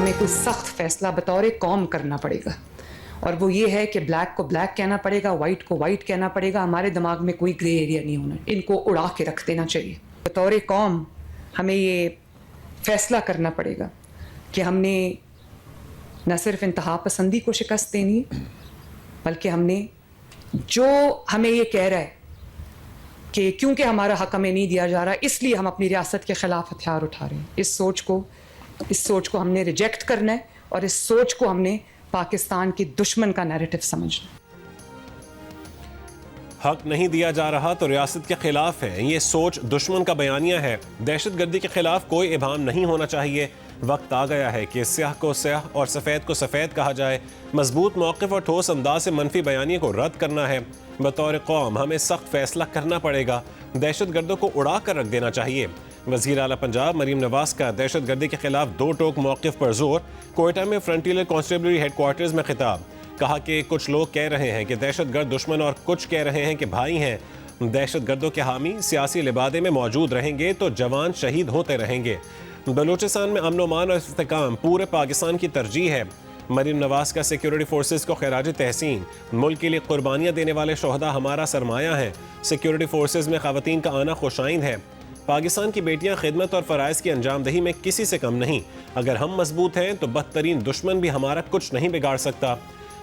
हमें कोई सख्त फैसला बतौर कौम करना पड़ेगा, और वो ये है कि ब्लैक को ब्लैक कहना पड़ेगा, वाइट को वाइट कहना पड़ेगा। हमारे दिमाग में कोई ग्रे एरिया नहीं होना, इनको उड़ा के रख देना चाहिए। बतौर कौम हमें ये फैसला करना पड़ेगा कि हमने न सिर्फ इंतहा पसंदी को शिकस्त देनी, बल्कि हमने जो हमें ये कह रहा है कि क्योंकि हमारा हक हमें नहीं दिया जा रहा, इसलिए हम अपनी रियासत के खिलाफ हथियार उठा रहे हैं, इस सोच को हमने रिजेक्ट करना है, और इस सोच को हमने पाकिस्तान के दुश्मन का नैरेटिव समझना। हक नहीं दिया जा रहा तो रियासत के खिलाफ है, ये सोच दुश्मन का बयानिया है। दहशतगर्दी के खिलाफ कोई इबाम नहीं होना चाहिए। वक्त आ गया है कि स्याह को स्याह और सफ़ेद को सफ़ेद कहा जाए। मजबूत मौक़िफ़ और ठोस अंदाज से मनफी बयानिए को रद्द करना है। बतौर कौम हमें सख्त फैसला करना पड़ेगा। दहशतगर्दों को उड़ा कर रख देना चाहिए। वज़ीर आला पंजाब मरीम नवाज का दहशतगर्दी के खिलाफ दो टोक मौक़िफ़ पर जोर। कोयटा में फ्रंटियर कॉन्स्टेबलरी हेडक्वार्टर्स में खिताब। कहा कि कुछ लोग कह रहे हैं कि दहशतगर्द दुश्मन और कुछ कह रहे हैं कि भाई हैं। दहशतगर्दों के हामी सियासी लिबादे में मौजूद रहेंगे तो जवान शहीद होते रहेंगे। बलूचिस्तान में अमन अमान और इस्तेकाम पूरे पाकिस्तान की तरजीह है। मरीम नवाज का सिक्योरिटी फोर्सेस को खैराज तहसीन। मुल्क के लिए कुर्बानियाँ देने वाले शोहदा हमारा सरमाया है। सिक्योरिटी फोर्सेस में ख़वातीन का आना खुशाइंद है। पाकिस्तान की बेटियां खिदमत और फ़राइज़ की अंजामदही में किसी से कम नहीं। अगर हम मजबूत हैं तो बदतरीन दुश्मन भी हमारा कुछ नहीं बिगाड़ सकता।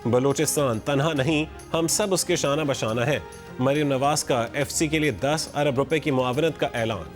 बलूचिस्तान तनहा नहीं, हम सब उसके शाना बशाना है। मरीम नवाज का FC के लिए 10 अरब रुपए की मुआवनत का ऐलान।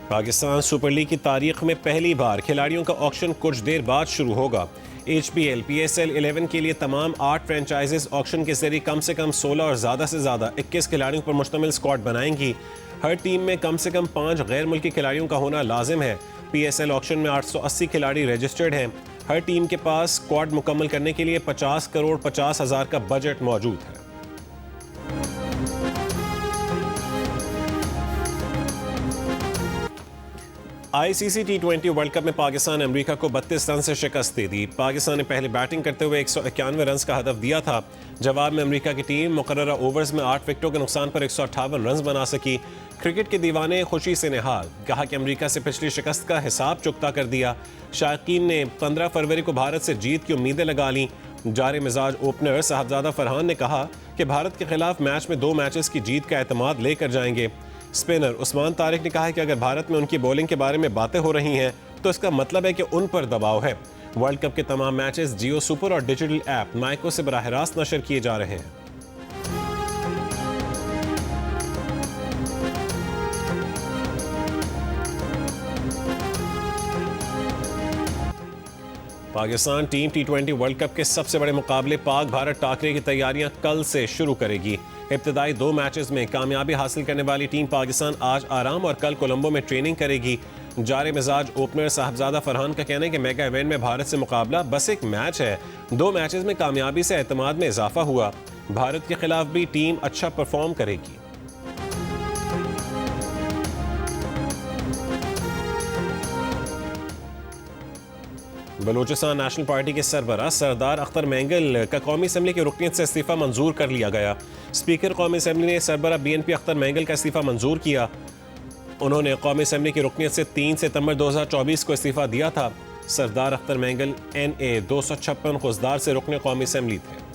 पाकिस्तान सुपर लीग की तारीख में पहली बार खिलाड़ियों का ऑक्शन कुछ देर बाद शुरू होगा। HPL PSL 11 के लिए तमाम 8 फ्रेंचाइजेस ऑक्शन के जरिए कम से कम 16 और ज़्यादा से ज़्यादा 21 खिलाड़ियों पर मुश्तमिल स्क्वाड बनाएंगी। हर टीम में कम से कम 5 गैर मुल्की खिलाड़ियों का होना लाजिम है। PSL ऑक्शन में 880 खिलाड़ी रजिस्टर्ड हैं। हर टीम के पास स्क्वाड मुकम्मल करने के लिए 50 करोड़ 50 हज़ार का बजट मौजूद है। ICC T20 वर्ल्ड कप में पाकिस्तान अमेरिका को 32 रन से शिकस्त दे दी। पाकिस्तान ने पहले बैटिंग करते हुए 191 रन का हदफ दिया था। जवाब में अमेरिका की टीम मुकर्ररा ओवर्स में 8 विकेटों के नुकसान पर 158 रन बना सकी। क्रिकेट के दीवाने खुशी से निहाल। कहा कि अमेरिका से पिछली शिकस्त का हिसाब चुकता कर दिया। शायकीन ने 15 फरवरी को भारत से जीत की उम्मीदें लगा लीं। जारे मिजाज ओपनर साहबजादा फरहान ने कहा कि भारत के खिलाफ मैच में 2 मैचेस की जीत का एतमाद लेकर जाएंगे। स्पिनर उस्मान तारिक ने कहा है कि अगर भारत में उनकी बॉलिंग के बारे में बातें हो रही हैं तो इसका मतलब है कि उन पर दबाव है। वर्ल्ड कप के तमाम मैचेस जियो सुपर और डिजिटल ऐप नाइको से बराह रास्त नशर किए जा रहे हैं। Pakistan team T20 world cup के सबसे बड़े मुकाबले पाक भारत टाकरे की तैयारियां कल से शुरू करेगी। इब्तदाई 2 मैचेस में कामयाबी हासिल करने वाली टीम पाकिस्तान आज आराम और कल कोलंबो में ट्रेनिंग करेगी। जारे मिजाज ओपनर साहबजादा फरहान का कहना है कि मेगा इवेंट में भारत से मुकाबला बस एक मैच है। 2 मैचेस में कामयाबी से एतमाद में इजाफा हुआ। भारत के खिलाफ भी टीम अच्छा परफॉर्म करेगी। बलूचिस्तान नेशनल पार्टी के सरबराह सरदार अख्तर मैंगल का कौमी असम्बली की रुकनीत से इस्तीफा मंजूर कर लिया गया। स्पीकर कौमी असम्बली ने सरबराह BNP अख्तर मैंगल का इस्तीफा मंजूर किया। उन्होंने कौमी असम्बली की रुकनीत से 3 सितंबर 2024 को इस्तीफा दिया था। सरदार अख्तर मैंगल NA 256 खुजदार से रुकने कौमी असम्बली थे।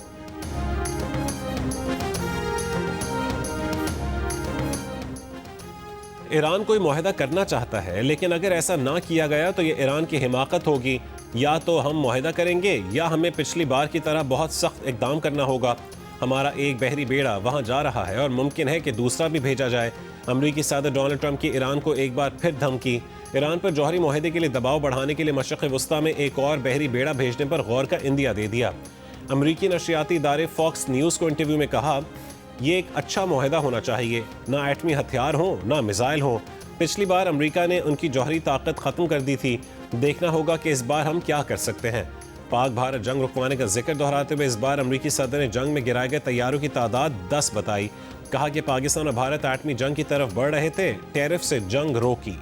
ईरान कोई मुआहदा करना चाहता है, लेकिन अगर ऐसा ना किया गया तो ये ईरान की हिमाकत होगी। या तो हम मुआहदा करेंगे या हमें पिछली बार की तरह बहुत सख्त इकदाम करना होगा। हमारा एक बहरी बेड़ा वहाँ जा रहा है और मुमकिन है कि दूसरा भी भेजा जाए। अमरीकी सदर डोनाल्ड ट्रंप की ईरान को एक बार फिर धमकी। ईरान पर जौहरी मुआहदे के लिए दबाव बढ़ाने के लिए मशरक़ वस्ता में एक और बहरी बेड़ा भेजने पर गौर का इंदिया दे दिया। अमरीकी नशरियाती इदारे फॉक्स न्यूज़ को इंटरव्यू में कहा, ये एक अच्छा मुआहदा होना चाहिए, ना एटमी हथियार हो ना मिसाइल हो। पिछली बार अमेरिका ने उनकी जौहरी ताकत ख़त्म कर दी थी। देखना होगा कि इस बार हम क्या कर सकते हैं। पाक भारत जंग रुकवाने का जिक्र दोहराते हुए इस बार अमरीकी सदर ने जंग में गिराए गए तैयारों की तादाद 10 बताई। कहा कि पाकिस्तान और भारत एटमी जंग की तरफ बढ़ रहे थे, टैरिफ से जंग रोकी।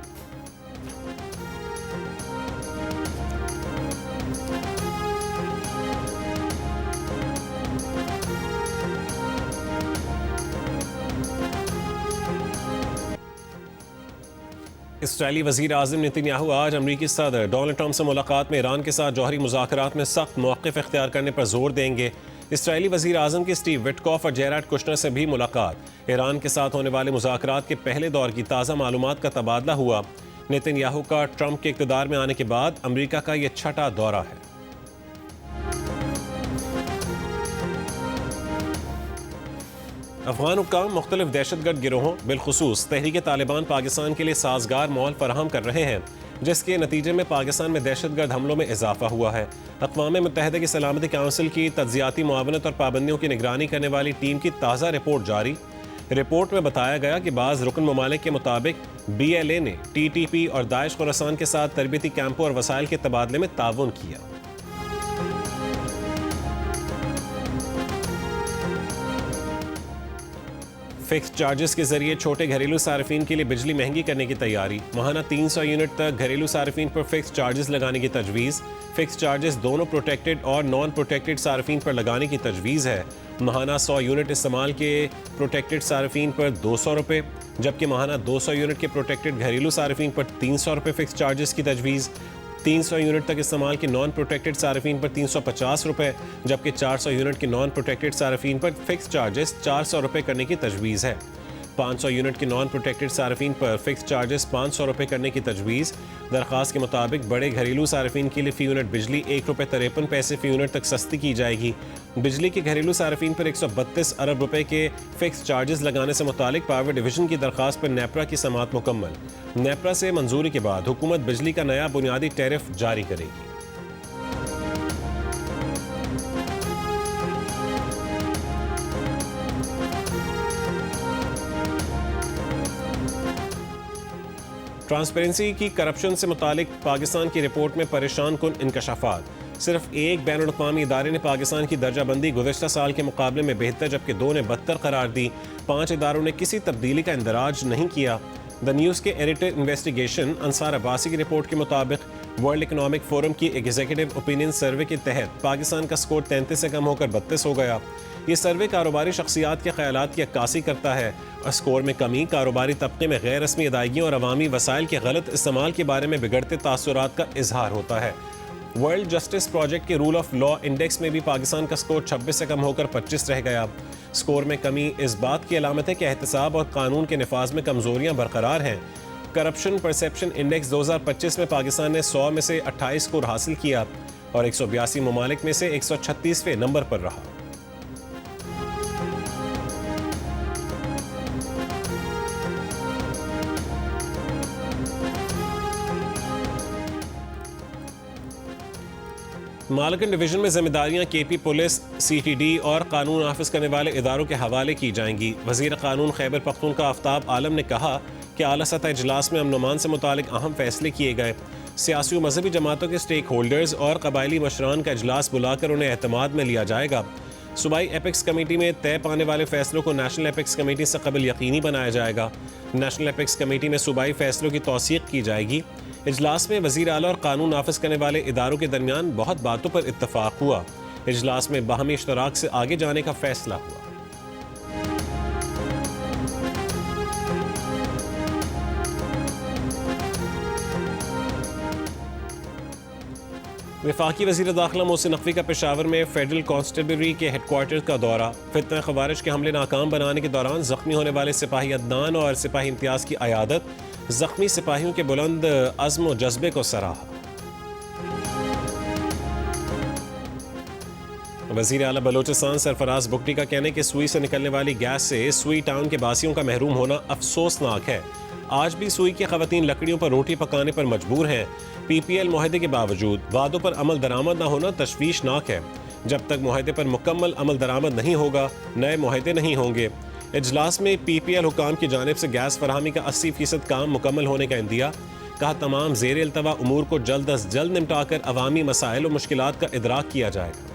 इसराइली वज़ीर आज़म नेतन्याहू आज अमरीकी सदर डोनाल्ड ट्रंप से मुलाकात में ईरान के साथ जौहरी मुज़ाकरात में सख्त मौक़िफ़ इख्तियार करने पर जोर देंगे। इसराइली वज़ीर आज़म की स्टीव विटकॉफ और जेराड कुशनर से भी मुलाकात। ईरान के साथ होने वाले मुज़ाकरात के पहले दौर की ताज़ा मालूमात का तबादला हुआ। नेतन्याहू का ट्रंप के इक़्तिदार में आने के बाद अमरीका का यह छठा दौरा है। अफगान हुक्काम मुख्तलिफ दहशतगर्द गिरोहों बिलखुसूस तहरीक तालिबान पाकिस्तान के लिए साजगार माहौल फराहम कर रहे हैं, जिसके नतीजे में पाकिस्तान में दहशतगर्द हमलों में इजाफा हुआ है। अक़वाम मुत्तहिदा की सलामती काउंसिल की तज्ज़ियाती मुआवनत और पाबंदियों की निगरानी करने वाली टीम की ताज़ा रिपोर्ट जारी। रिपोर्ट में बताया गया कि बाज़ रुकन ममालिक के मुताबिक BLA ने TTP और दाइश खुरासान के साथ तरबियती कैंपों और वसाइल के तबादले में ताउन किया। फिक्स चार्जेस के जरिए छोटे घरेलू सार्फिन के लिए बिजली महंगी करने की तैयारी। माहाना 300 यूनिट तक घरेलू सार्फिन पर फिक्स चार्जेस लगाने की तजवीज़। फिक्स चार्जेस दोनों प्रोटेक्टेड और नॉन प्रोटेक्टेड सार्फिन पर लगाने की तजवीज़ है। माहाना 100 यूनिट इस्तेमाल के प्रोटेक्टेड सार्फिन पर 200 रुपये, जबकि माहाना 200 यूनिट के प्रोटेक्टेड घरेलू सार्फिन पर 300 रुपये फिक्स चार्जेस की तजवीज़। 300 यूनिट तक इस्तेमाल के नॉन प्रोटेक्टेड सार्फिन पर 350 रुपये, जबकि 400 यूनिट के नॉन प्रोटेक्टेड सार्फिन पर फिक्स चार्जेस 400 रुपये करने की तजवीज़ है। 500 यूनिट के नॉन प्रोटेक्टेड सार्फिन पर फिक्स चार्जेस 500 रुपये करने की तजवीज़। दरख्वास्त के मुताबिक बड़े घरेलू सार्फिन के लिए फ़ी यूनिट बिजली ₹1.53 फ़ी यूनिट तक सस्ती की जाएगी। बिजली के घरेलू सार्फिन पर 132 अरब रुपये के फिक्स चार्जेस लगाने से मुतालिक पावर डिवीज़न की दरख्वास्त पर नेपरा की समाअत मुकम्मल। नेपरा से मंजूरी के बाद हुकूमत बिजली का नया बुनियादी टैरिफ जारी करेगी। ट्रांसपेरेंसी की करप्शन से मुतालिक पाकिस्तान की रिपोर्ट में परेशान कुन इंकशाफात। सिर्फ एक बैनुल अक़वामी इदारे ने पाकिस्तान की दर्जाबंदी गुज़श्ता साल के मुकाबले में बेहतर, जबकि 2 ने बदतर करार दी। 5 इदारों ने किसी तब्दीली का इंदराज नहीं किया। द न्यूज़ के एडिटर इन्वेस्टिगेशन अंसार अब्बासी की रिपोर्ट के मुताबिक वर्ल्ड इकनॉमिक फोरम की एग्जीक्यूटिव ओपिनियन सर्वे के तहत पाकिस्तान का स्कोर 33 से कम होकर 32 हो गया। ये सर्वे कारोबारी शख्सियात के ख्यालात की अक्कासी करता है और स्कोर में कमी, कारोबारी तबके में गैर रस्मी अदायगियों और अवामी वसाइल के गलत इस्तेमाल के बारे में बिगड़ते तासुरात का इजहार होता है। वर्ल्ड जस्टिस प्रोजेक्ट के रूल ऑफ लॉ इंडेक्स में भी पाकिस्तान का स्कोर 26 से कम होकर 25 रह गया। स्कोर में कमी इस बात की अलामत है कि एहतसाब और कानून के नफाज में कमजोरियां बरकरार हैं। करप्शन परसेप्शन इंडेक्स 2025 में पाकिस्तान ने 100 में से 28 स्कोर हासिल किया और 182 ममालिक में से 136वें नंबर पर रहा। मालकन डिवीजन में जिम्मेदारियां KP पुलिस, CTD और कानून नाफिज करने वाले इदारों के हवाले की जाएंगी। वजीर कानून खैबर पख्तूनख्वा आफ्ताब आलम ने कहा कि आला सतह इजलास में अमन अमान से मुतालिक अहम फैसले किए गए। सियासी और मजहबी जमातों के स्टेक होल्डर्स और कबायली मशरान का इजलास बुलाकर उन्हें एतमाद में लिया जाएगा। सूबाई एपेक्स कमेटी में तय पाने वाले फैसलों को नेशनल एपेक्स कमेटी से कबल यकीनी बनाया जाएगा। नेशनल एपेक्स कमेटी में सूबाई फैसलों की तौसीक की जाएगी। इजलास में वज़ीर आला और कानून नाफिज करने वाले इदारों के दरमियान बहुत बातों पर इत्तफाक हुआ। इजलास में बाहमी इश्तराक से आगे जाने का फैसला हुआ। वफाकी वज़ीर दाखिला मोहसिन नकवी का पेशावर में फेडरल कांस्टेबलरी के हेडक्वार्टर का दौरा। फितना ख़वारिज के हमले नाकाम बनाने के दौरान जख्मी होने वाले सिपाही अदनान और सिपाही इम्तियाज़ की अयादत। जख्मी सिपाहियों के बुलंद अज़्म व जज्बे को सराहा। वज़ीर आला बलोचिस्तान सरफराज बुगटी का कहना है कि सुई से निकलने वाली गैस से सुई टाउन के बासियों का महरूम होना अफसोसनाक है। आज भी सुई की ख़वातीन लकड़ियों पर रोटी पकाने पर मजबूर हैं। PPL मुआहदे के बावजूद वादों पर अमल दरामद न होना तशवीशनाक है। जब तक मुआहदे पर मुकम्मल अमल दरामद नहीं होगा, नए मुआहदे नहीं होंगे। इजलास में PPL हुकाम की जानिब से गैस फरहमी का 80% काम मुकम्मल होने का इंदिया। कहा तमाम ज़ेर अल्तवा उमूर को जल्द अज जल्द निपटा कर अवामी मसाइल और मुश्किलात का इदराक किया जाएगा।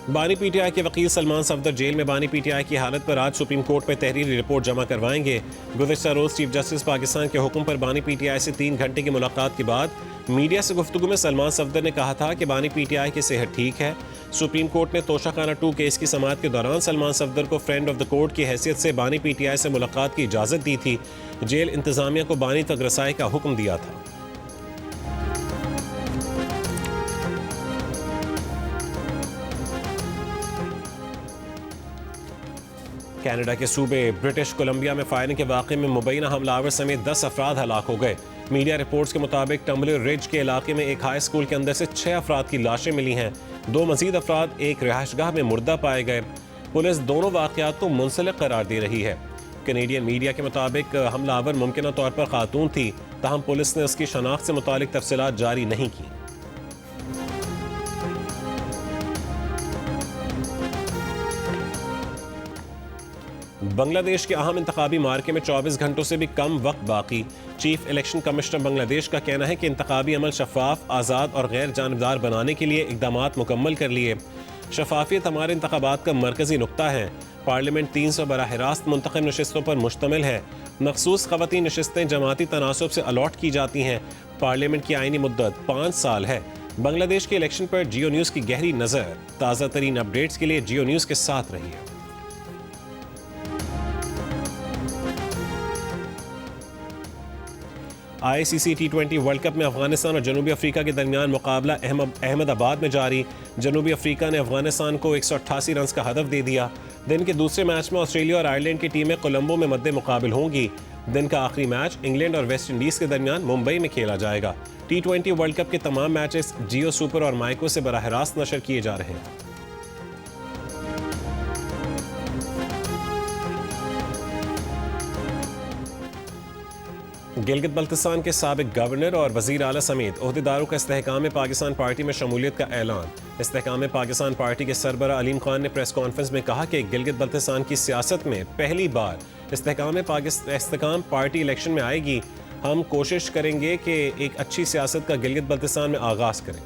बानी PTI के वकील सलमान सफदर जेल में बानी PTI की हालत पर आज सुप्रीम कोर्ट में तहरीरी रिपोर्ट जमा करवाएंगे। गुज़श्ता रोज़ चीफ जस्टिस पाकिस्तान के हुक्म पर बानी PTI से 3 घंटे की मुलाकात के बाद मीडिया से गुफ्तगू में सलमान सफदर ने कहा था कि बानी PTI की सेहत ठीक है, सुप्रीम कोर्ट ने तोशाखाना 2 केस की समाअत के दौरान सलमान सफदर को फ्रेंड ऑफ द कोर्ट की हैसियत से बानी PTI से मुलाकात की इजाज़त दी थी। जेल इंतजामिया को बानी तक रसाई का हुक्म दिया था। कनाडा के सूबे ब्रिटिश कोलंबिया में फायरिंग के वाक़े में मुबैना हमलावर समेत 10 अफराद हलाक हो गए। मीडिया रिपोर्ट्स के मुताबिक टम्बलर रिज के इलाके में एक हाई स्कूल के अंदर से 6 अफराद की लाशें मिली हैं। 2 मजीद अफराद एक रिहाइशगाह में मुर्दा पाए गए। पुलिस दोनों वाक़यात को मुंसलिक करार दे रही है। कैनेडियन मीडिया के मुताबिक हमलावर मुमकिन तौर पर खातून थी, ताहम पुलिस ने उसकी शनाख्त से मुतालिक तफसीलात जारी नहीं की। बांग्लादेश के अहम इंतखाबी मार्के में 24 घंटों से भी कम वक्त बाकी। चीफ इलेक्शन कमिश्नर बांग्लादेश का कहना है कि इंतखाबी अमल शफाफ, आज़ाद और गैर जानबदार बनाने के लिए इकदामात मुकम्मल कर लिए। शफाफियत हमारे इंतखाबात का मरकजी नुक्ता है। पार्लियामेंट 300 बराह रास्त मुंतखब नशिस्तों पर मुश्तमिल है। मखसूस ख़वातीन नशिस्तें जमाती तनासुब से अलॉट की जाती हैं। पार्लियामेंट की आईनी मुद्दत 5 साल है। बांग्लादेश के इलेक्शन पर जियो न्यूज़ की गहरी नज़र। ताज़ा तरीन अपडेट्स के लिए जियो न्यूज़ के साथ रहिए। ICC T20 वर्ल्ड कप में अफगानिस्तान और जनूबी अफ्रीका के दरमियान मुकाबला अहमदाबाद में जारी। जनूबी अफ्रीका ने अफगानिस्तान को 188 रन का हदफ दे दिया। दिन के दूसरे मैच में ऑस्ट्रेलिया और आयरलैंड की टीमें कोलंबो में मद्दे मुकाबिल होंगी। दिन का आखिरी मैच इंग्लैंड और वेस्ट इंडीज़ के दरमियान मुंबई में खेला जाएगा। T20 वर्ल्ड कप के तमाम मैचेस जियो सुपर और माइको से बराह रास्त नशर किए जा रहे हैं। गिलगित बल्तिस्तान के साबिक गवर्नर और वजीर आला समेत ओहदेदारों का इस्तेहकाम पाकिस्तान पार्टी में शमूलियत का ऐलान। इस्तेहकाम पाकिस्तान पार्टी के सरबरा अलीम खान ने प्रेस कॉन्फ्रेंस में कहा कि गिलगित बल्तिस्तान की सियासत में पहली बार इस्तेहकाम पार्टी इलेक्शन में आएगी। हम कोशिश करेंगे कि एक अच्छी सियासत का गिलगित बल्तिस्तान में आगाज करें।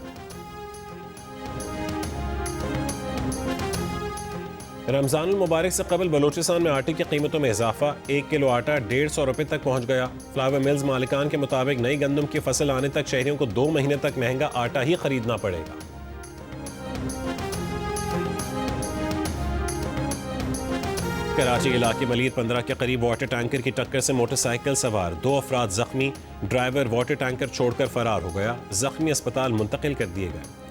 रमज़ानुल मुबारक से कबल बलूचिस्तान में आटे की कीमतों में इजाफा। 1 किलो आटा 150 रुपये तक पहुँच गया। फ्लावर मिल्स मालिकान के मुताबिक नई गंदम की फसल आने तक शहरियों को 2 महीने तक महंगा आटा ही खरीदना पड़ेगा। कराची इलाके मलीर 15 के करीब वाटर टैंकर की टक्कर से मोटरसाइकिल सवार 2 अफराद जख्मी। ड्राइवर वाटर टैंकर छोड़कर फरार हो गया। जख्मी अस्पताल मुंतकिल कर दिए गए।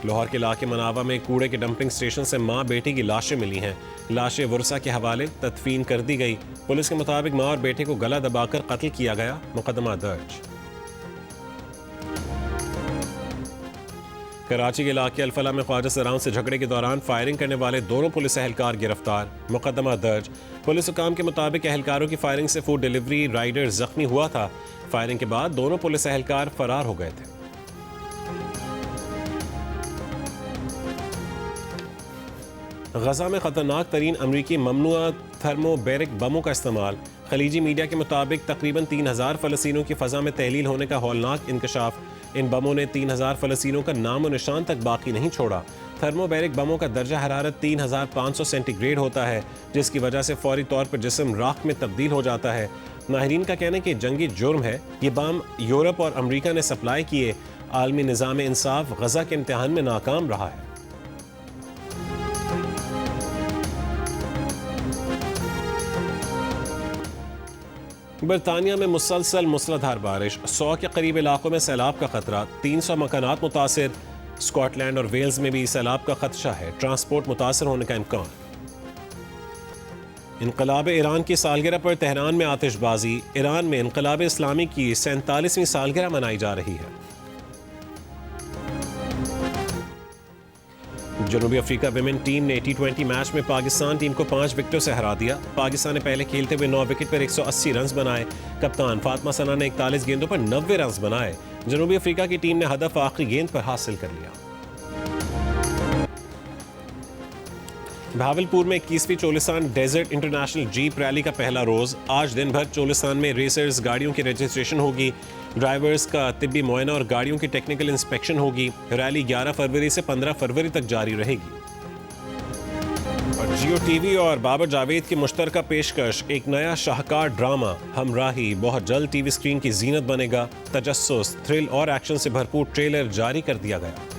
लाहौर के इलाके मनावा में कूड़े के डंपिंग स्टेशन से मां बेटे की लाशें मिली हैं। लाशें वर्सा के हवाले तदफीन कर दी गई। पुलिस के मुताबिक मां और बेटे को गला दबाकर कत्ल किया गया। मुकदमा दर्ज। कराची के इलाके अल-फलाह में ख्वाजा सराउंड से झगड़े के दौरान फायरिंग करने वाले दोनों पुलिस एहलकार गिरफ्तार। मुकदमा दर्ज। पुलिस हुकाम के मुताबिक एहलकारों की फायरिंग से फूड डिलीवरी राइडर जख्मी हुआ था। फायरिंग के बाद दोनों पुलिस एहलकार फरार हो गए थे। गजा में खतरनाक तरीन अमरीकी ममनुआ थर्मोबैरिक बमों का इस्तेमाल। खलीजी मीडिया के मुताबिक तकरीबन 3000 फ़लस्तीनियों की फ़ज़ा में तहलील होने का हौलनाक इंकशाफ। इन बमों ने 3000 फ़लस्तीनियों का नाम और निशान तक बाकी नहीं छोड़ा। थर्मोबैरिक बमों का दर्जा हरारत 3500 सेंटीग्रेड होता है, जिसकी वजह से फौरी तौर पर जिस्म राख में तब्दील हो जाता है। माहिरीन का कहना है कि जंगी जुर्म है। ये बम यूरोप और अमरीका ने सप्लाई किए। आलमी निज़ाम इंसाफ गजा के इम्तिहान में नाकाम रहा है। बरतानिया में मुसलसल मूसलाधार बारिश। 100 के करीब इलाकों में सैलाब का खतरा। 300 मकानात मुतासिर। स्कॉटलैंड और वेल्स में भी सैलाब का खदशा है। ट्रांसपोर्ट मुतासर होने का इम्कान। इनकलाब ईरान की सालगिरह पर तेहरान में आतिशबाजी। ईरान में इनकलाब इस्लामी की 47वीं सालगिरह मनाई जा रही है। जनूबी अफ्रीका विमेन टीम ने T20 मैच में पाकिस्तान टीम को 5 विकेटों से हरा दिया। पाकिस्तान ने पहले खेलते हुए 9 विकेट पर 180 रन बनाए। कप्तान फातिमा सना ने 41 गेंदों पर 90 रन बनाए। जनूबी अफ्रीका की टीम ने हदफ आखिरी गेंद पर हासिल कर लिया। भावलपुर में 21वीं Cholistan desert international jeep rally का पहला रोज। आज दिन भर चोलिस्तान में रेसर्स गाड़ियों की रजिस्ट्रेशन होगी। ड्राइवर्स का तिब्बी मुआयना और गाड़ियों की टेक्निकल इंस्पेक्शन होगी। रैली 11 फरवरी से 15 फरवरी तक जारी रहेगी। और जियो टीवी और बाबर जावेद की मुश्तरका पेशकश एक नया शाहकार ड्रामा हमराही बहुत जल्द टीवी स्क्रीन की जीनत बनेगा। तजस्सुस, थ्रिल और एक्शन से भरपूर ट्रेलर जारी कर दिया गया।